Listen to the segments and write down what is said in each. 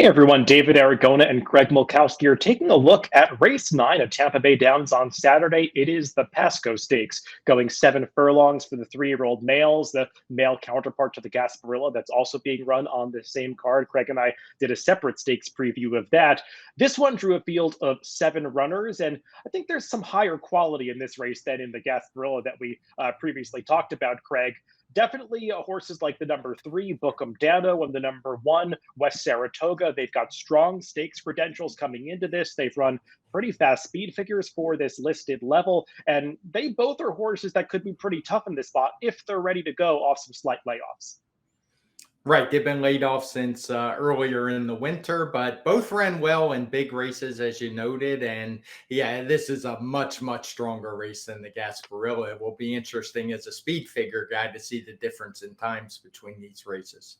Hey everyone, David Aragona and Greg Milkowski are taking a look at race 9 at Tampa Bay Downs on Saturday. It is the Pasco Stakes, going 7 furlongs for the 3-year-old males, the male counterpart to the Gasparilla that's also being run on the same card. Greg and I did a separate stakes preview of that. This one drew a field of 7 runners, and I think there's some higher quality in this race than in the Gasparilla that we previously talked about, Craig. Definitely horses like the number 3, Bookham Dano, and the number 1, West Saratoga. They've got strong stakes credentials coming into this. They've run pretty fast speed figures for this listed level, and they both are horses that could be pretty tough in this spot if they're ready to go off some slight layoffs. Right. They've been laid off since earlier in the winter, but both ran well in big races, as you noted. And yeah, this is a much, much stronger race than the Gasparilla. It will be interesting as a speed figure guy to see the difference in times between these races.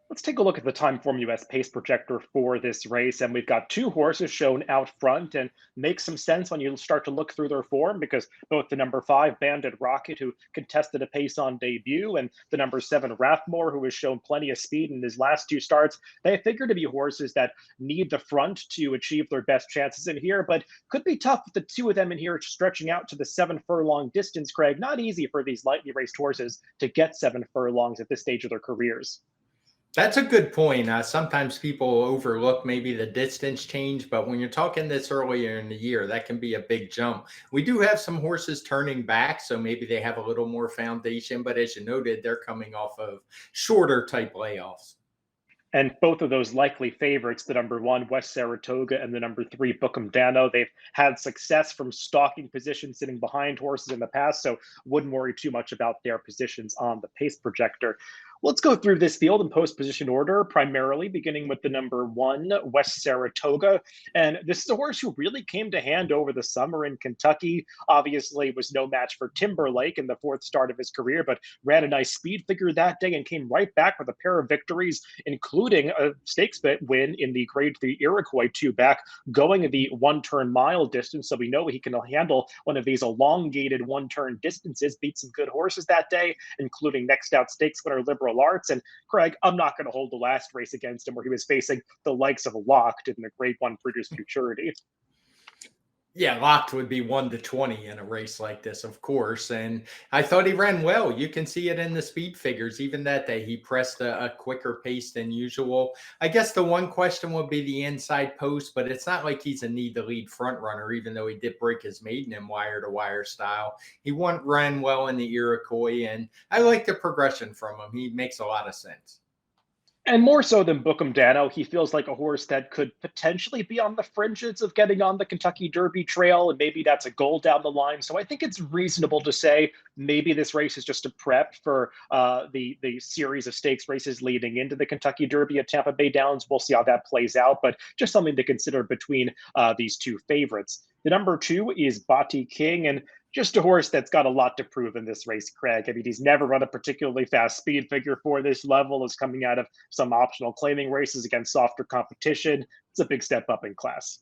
Let's take a look at the Timeform US pace projector for this race. And we've got 2 horses shown out front, and makes some sense when you start to look through their form, because both the number 5, Bandit Rocket, who contested a pace on debut, and the number 7, Rathmore, who has shown plenty of speed in his last 2 starts, they figure to be horses that need the front to achieve their best chances in here, but could be tough with the 2 of them in here stretching out to the 7 furlong distance, Craig. Not easy for these lightly raced horses to get 7 furlongs at this stage of their careers. That's a good point. Sometimes people overlook maybe the distance change, but when you're talking this earlier in the year, that can be a big jump. We do have some horses turning back, so maybe they have a little more foundation, but as you noted, they're coming off of shorter type layoffs. And both of those likely favorites, the number 1, West Saratoga, and the number 3, Bookham Dano, they've had success from stalking positions sitting behind horses in the past, so wouldn't worry too much about their positions on the pace projector. Let's go through this field in post position order, primarily beginning with the number 1, West Saratoga. And this is a horse who really came to hand over the summer in Kentucky. Obviously, was no match for Timberlake in the 4th start of his career, but ran a nice speed figure that day and came right back with a pair of victories, including a stakes bet win in the Grade 3 Iroquois 2 back, going the 1-turn mile distance. So we know he can handle one of these elongated 1-turn distances, beat some good horses that day, including next out stakes winner Liberal Arts. And Craig, I'm not going to hold the last race against him where he was facing the likes of Locked in the Grade 1 Breeders' Futurity. Yeah, Locked would be 1-20 in a race like this, of course. And I thought he ran well. You can see it in the speed figures. Even that day, he pressed a quicker pace than usual. I guess the one question would be the inside post, but it's not like he's a need-to-lead front runner, even though he did break his maiden in wire-to-wire style. He ran well in the Iroquois, and I like the progression from him. He makes a lot of sense. And more so than Bookham Dano, he feels like a horse that could potentially be on the fringes of getting on the Kentucky Derby trail, and maybe that's a goal down the line. So I think it's reasonable to say maybe this race is just a prep for the series of stakes races leading into the Kentucky Derby at Tampa Bay Downs. We'll see how that plays out, but just something to consider between these 2 favorites. The number 2 is Bati King, and just a horse that's got a lot to prove in this race, Craig. I mean, he's never run a particularly fast speed figure for this level, is coming out of some optional claiming races against softer competition. It's a big step up in class.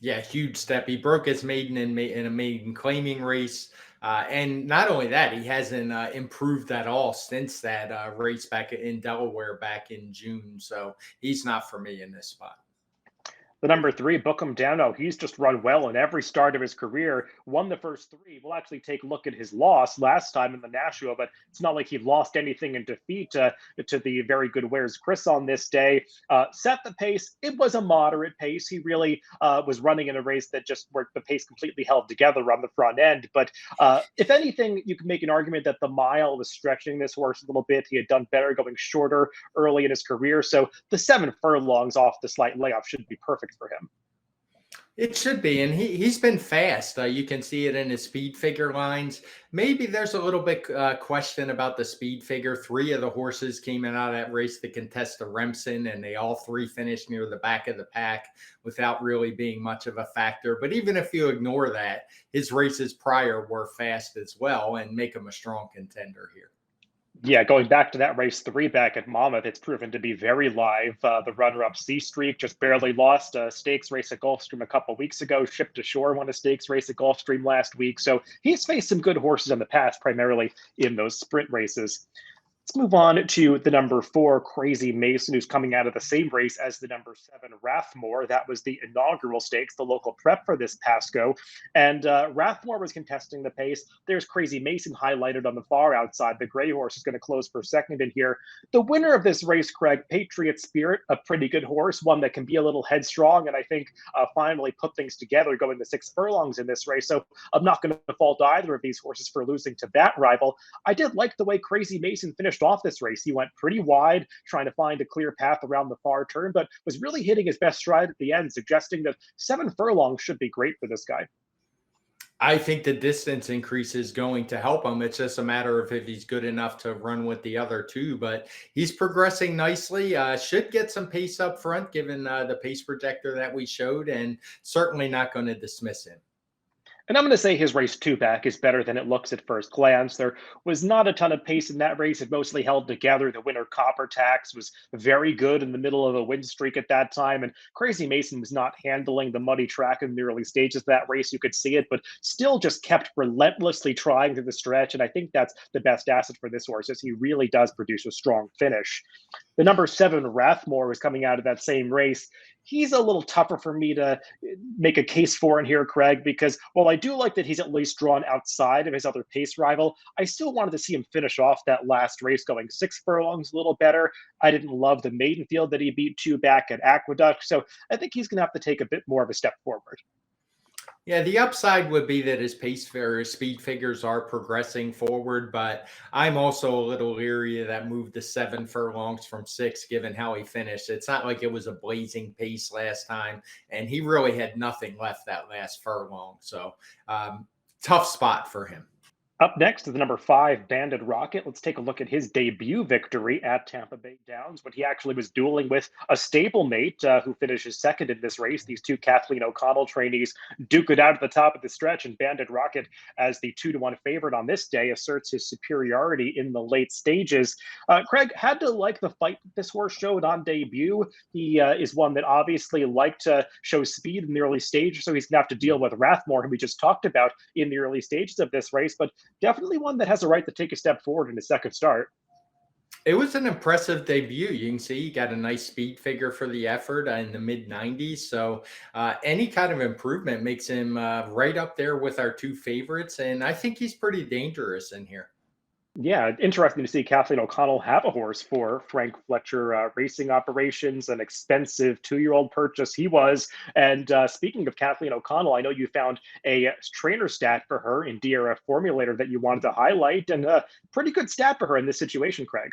Yeah, huge step. He broke his maiden in a maiden claiming race. And not only that, he hasn't improved at all since that race back in Delaware back in June. So he's not for me in this spot. The number 3, Bookham Dano, he's just run well in every start of his career, won the first 3. We'll actually take a look at his loss last time in the Nashua, but it's not like he lost anything in defeat to the very good Where's Chris on this day. Set the pace. It was a moderate pace. He really was running in a race that just where the pace completely held together on the front end. But if anything, you can make an argument that the mile was stretching this horse a little bit. He had done better going shorter early in his career. So the 7 furlongs off the slight layoff should be perfect for him. It should be, and he's been fast. You can see it in his speed figure lines. Maybe there's a little bit question about the speed figure. 3 of the horses came in out of that race to contest the Remsen, and they all 3 finished near the back of the pack without really being much of a factor. But even if you ignore that, his races prior were fast as well and make him a strong contender here. Yeah, going back to that race 3 back at Monmouth, it's proven to be very live. The runner-up C Streak just barely lost a stakes race at Gulfstream a couple weeks ago. Shipped Ashore won a stakes race at Gulfstream last week. So he's faced some good horses in the past, primarily in those sprint races. Let's move on to the number 4, Crazy Mason, who's coming out of the same race as the number 7, Rathmore. That was the inaugural stakes, the local prep for this Pasco. And Rathmore was contesting the pace. There's Crazy Mason highlighted on the far outside. The gray horse is going to close for second in here. The winner of this race, Craig, Patriot Spirit, a pretty good horse, one that can be a little headstrong, and I think finally put things together going the 6 furlongs in this race. So I'm not going to fault either of these horses for losing to that rival. I did like the way Crazy Mason finished off this race. He went pretty wide, trying to find a clear path around the far turn, but was really hitting his best stride at the end, suggesting that 7 furlongs should be great for this guy. I think the distance increase is going to help him. It's just a matter of if he's good enough to run with the other two, but he's progressing nicely. Should get some pace up front, given the pace projector that we showed, and certainly not going to dismiss him. And I'm going to say his race 2 back is better than it looks at first glance. There was not a ton of pace in that race. It mostly held together. The winner, Copper Tax, was very good in the middle of a win streak at that time. And Crazy Mason was not handling the muddy track in the early stages of that race. You could see it, but still just kept relentlessly trying through the stretch. And I think that's the best asset for this horse, as he really does produce a strong finish. The number 7, Rathmore, was coming out of that same race. He's a little tougher for me to make a case for in here, Craig, because while I do like that he's at least drawn outside of his other pace rival, I still wanted to see him finish off that last race going 6 furlongs a little better. I didn't love the maiden field that he beat 2 back at Aqueduct, so I think he's going to have to take a bit more of a step forward. Yeah, the upside would be that his pace or his speed figures are progressing forward, but I'm also a little leery of that move to 7 furlongs from 6, given how he finished. It's not like it was a blazing pace last time, and he really had nothing left that last furlong. So tough spot for him. Up next is the number 5, Banded Rocket. Let's take a look at his debut victory at Tampa Bay Downs, when he actually was dueling with a stablemate who finishes second in this race. These two Kathleen O'Connell trainees duke it out at the top of the stretch, and Banded Rocket, as the 2-1 favorite on this day, asserts his superiority in the late stages. Craig, had to like the fight this horse showed on debut. He is one that obviously liked to show speed in the early stages, so he's going to have to deal with Rathmore, who we just talked about in the early stages of this race, but definitely one that has a right to take a step forward in his second start. It was an impressive debut. You can see he got a nice speed figure for the effort in the mid 90s. So any kind of improvement makes him right up there with our 2 favorites. And I think he's pretty dangerous in here. Yeah, interesting to see Kathleen O'Connell have a horse for Frank Fletcher Racing Operations, an expensive 2-year-old purchase he was. And speaking of Kathleen O'Connell, I know you found a trainer stat for her in DRF Formulator that you wanted to highlight, and a pretty good stat for her in this situation, Craig.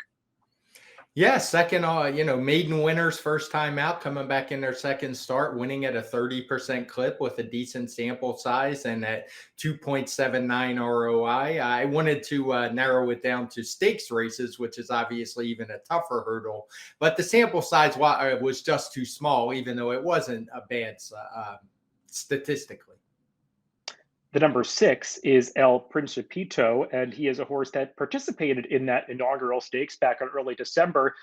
Yeah, second, maiden winners first time out, coming back in their second start, winning at a 30% clip with a decent sample size and at 2.79 ROI. I wanted to narrow it down to stakes races, which is obviously even a tougher hurdle, but the sample size was just too small, even though it wasn't a bad statistically. The number 6 is El Principito, and he is a horse that participated in that inaugural stakes back in early December.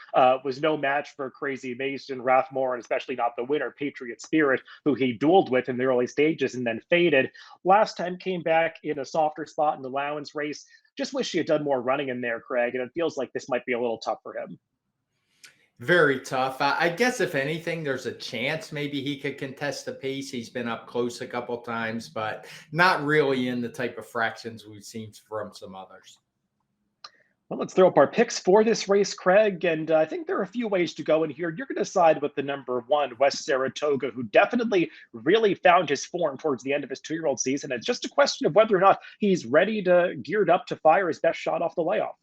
Was no match for Crazy Mason, Rathmore, and especially not the winner, Patriot Spirit, who he dueled with in the early stages and then faded. Last time came back in a softer spot in the allowance race. Just wish he had done more running in there, Craig, and it feels like this might be a little tough for him. Very tough. I guess if anything, there's a chance maybe he could contest the pace. He's been up close a couple times, but not really in the type of fractions we've seen from some others. Well, let's throw up our picks for this race, Craig. And I think there are a few ways to go in here. You're going to side with the number 1, West Saratoga, who definitely really found his form towards the end of his 2-year-old season. It's just a question of whether or not he's ready to geared up to fire his best shot off the layoff.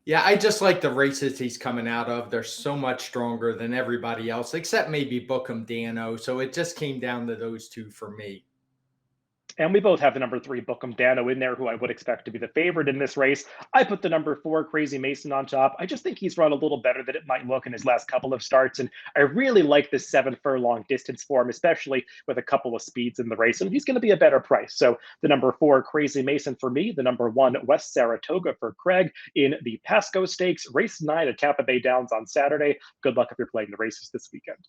Yeah, I just like the races he's coming out of. They're so much stronger than everybody else, except maybe Bookham Dano. So it just came down to those 2 for me. And we both have the number 3, Bookham Dano, in there, who I would expect to be the favorite in this race. I put the number 4, Crazy Mason, on top. I just think he's run a little better than it might look in his last couple of starts. And I really like this 7 furlong distance for him, especially with a couple of speeds in the race. And he's going to be a better price. So the number 4, Crazy Mason for me, the number 1, West Saratoga for Craig in the Pasco Stakes, race 9 at Tampa Bay Downs on Saturday. Good luck if you're playing the races this weekend.